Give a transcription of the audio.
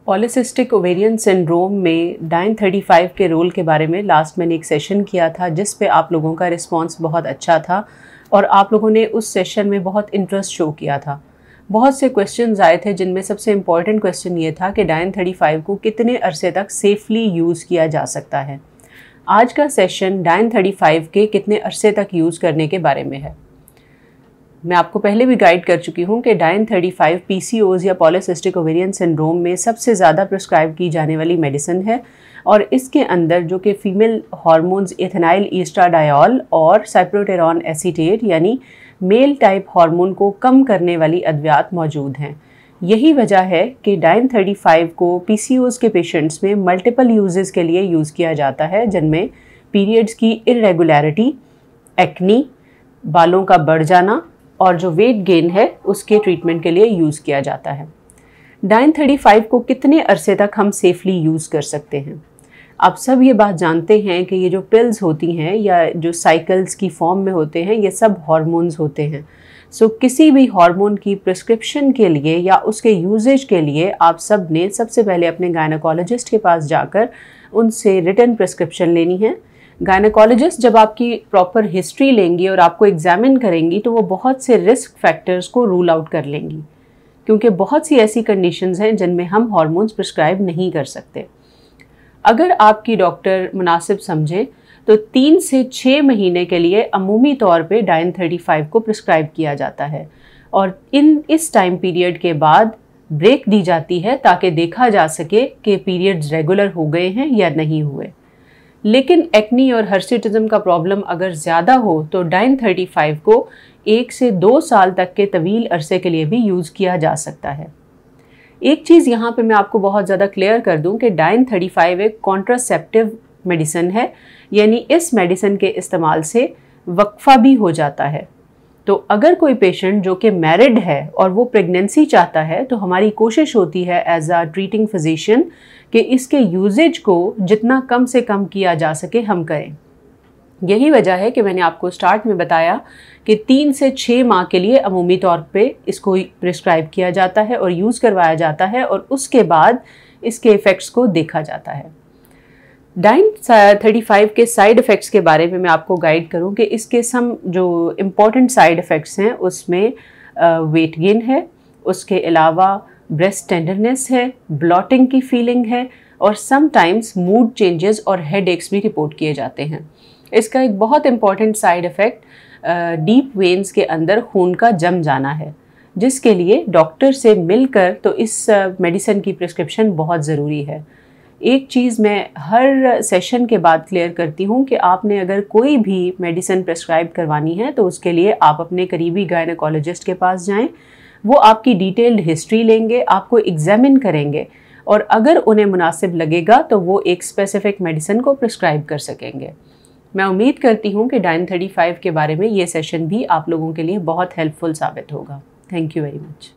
Polycystic ovarian syndrome में डाइन-35 के role के बारे में लास्ट मैंने एक सेशन किया था जिस पे आप लोगों का रिस्पांस बहुत अच्छा था और आप लोगों ने उस सेशन में बहुत इंटरेस्ट शो किया था। बहुत से क्वेश्चंस आए थे जिनमें सबसे इम्पॉर्टेंट क्वेश्चन ये था कि डाइन-35 को कितने अरसे तक सेफली यूज़ किया जा सकता है। आज का सेशन डाइन-35 के कितने अरसे तक यूज़ करने के बारे में है। मैं आपको पहले भी गाइड कर चुकी हूँ कि डाइन-35 PCOS या पॉलीसिस्टिक ओवेरियन सिंड्रोम में सबसे ज़्यादा प्रिस्क्राइब की जाने वाली मेडिसिन है और इसके अंदर जो कि फीमेल हार्मोन्स इथेनाइल ईस्ट्राडायोल और साइप्रोटेरॉन एसीटेट यानी मेल टाइप हार्मोन को कम करने वाली अद्वियात मौजूद हैं। यही वजह है कि डाइन-35 को PCOS के पेशेंट्स में मल्टीपल यूजेस के लिए यूज़ किया जाता है, जिनमें पीरियड्स की इरेगुलरिटी, एक्नी, बालों का बढ़ जाना और जो वेट गेन है उसके ट्रीटमेंट के लिए यूज़ किया जाता है। डाइन-35 को कितने अरसे तक हम सेफली यूज़ कर सकते हैं। आप सब ये बात जानते हैं कि ये जो पिल्स होती हैं या जो साइकिल्स की फॉर्म में होते हैं ये सब हार्मोन्स होते हैं। सो किसी भी हार्मोन की प्रिस्क्रिप्शन के लिए या उसके यूजेज के लिए आप सब ने सबसे पहले अपने गायनेकोलॉजिस्ट के पास जाकर उनसे रिटन प्रिस्क्रिप्शन लेनी है। गायनेकोलॉजिस्ट जब आपकी प्रॉपर हिस्ट्री लेंगी और आपको एग्जामिन करेंगी तो वो बहुत से रिस्क फैक्टर्स को रूल आउट कर लेंगी, क्योंकि बहुत सी ऐसी कंडीशंस हैं जिनमें हम हार्मोन्स प्रिस्क्राइब नहीं कर सकते। अगर आपकी डॉक्टर मुनासिब समझे तो 3 से 6 महीने के लिए अमूमी तौर पे डाइन-35 को प्रिस्क्राइब किया जाता है और इस टाइम पीरियड के बाद ब्रेक दी जाती है ताकि देखा जा सके कि पीरियड्स रेगुलर हो गए हैं या नहीं हुए। लेकिन एक्नी और हर्सिटिज्म का प्रॉब्लम अगर ज़्यादा हो तो डाइन-35 को 1 से 2 साल तक के तवील अरसे के लिए भी यूज़ किया जा सकता है। एक चीज़ यहाँ पे मैं आपको बहुत ज़्यादा क्लियर कर दूँ कि डाइन-35 एक कॉन्ट्रासेप्टिव मेडिसिन है, यानी इस मेडिसिन के इस्तेमाल से वक्फा भी हो जाता है। तो अगर कोई पेशेंट जो कि मैरिड है और वो प्रेगनेंसी चाहता है तो हमारी कोशिश होती है एज अ ट्रीटिंग फिजिशियन कि इसके यूजेज को जितना कम से कम किया जा सके हम करें। यही वजह है कि मैंने आपको स्टार्ट में बताया कि 3 से 6 माह के लिए अमूमी तौर पे इसको प्रिस्क्राइब किया जाता है और यूज़ करवाया जाता है और उसके बाद इसके इफ़ेक्ट्स को देखा जाता है। डाइन-35 के साइड इफ़ेक्ट्स के बारे में मैं आपको गाइड करूं कि इसके सम जो इम्पॉर्टेंट साइड इफ़ेक्ट्स हैं उसमें वेट गेन है, उसके अलावा ब्रेस्ट टेंडरनेस है, ब्लॉटिंग की फीलिंग है और समटाइम्स मूड चेंजेस और हेडेक्स भी रिपोर्ट किए जाते हैं। इसका एक बहुत important side effect deep veins के अंदर खून का जम जाना है, जिसके लिए डॉक्टर से मिलकर तो इस मेडिसिन की प्रिस्क्रिप्शन बहुत ज़रूरी है। एक चीज़ मैं हर सेशन के बाद क्लियर करती हूँ कि आपने अगर कोई भी मेडिसिन प्रिस्क्राइब करवानी है तो उसके लिए आप अपने करीबी गायनेकोलॉजिस्ट के पास जाएं। वो आपकी डिटेल्ड हिस्ट्री लेंगे, आपको एग्जामिन करेंगे और अगर उन्हें मुनासिब लगेगा तो वो एक स्पेसिफिक मेडिसिन को प्रिस्क्राइब कर सकेंगे। मैं उम्मीद करती हूँ कि डाइन-35 के बारे में ये सेशन भी आप लोगों के लिए बहुत हेल्पफुल साबित होगा। Thank you very much.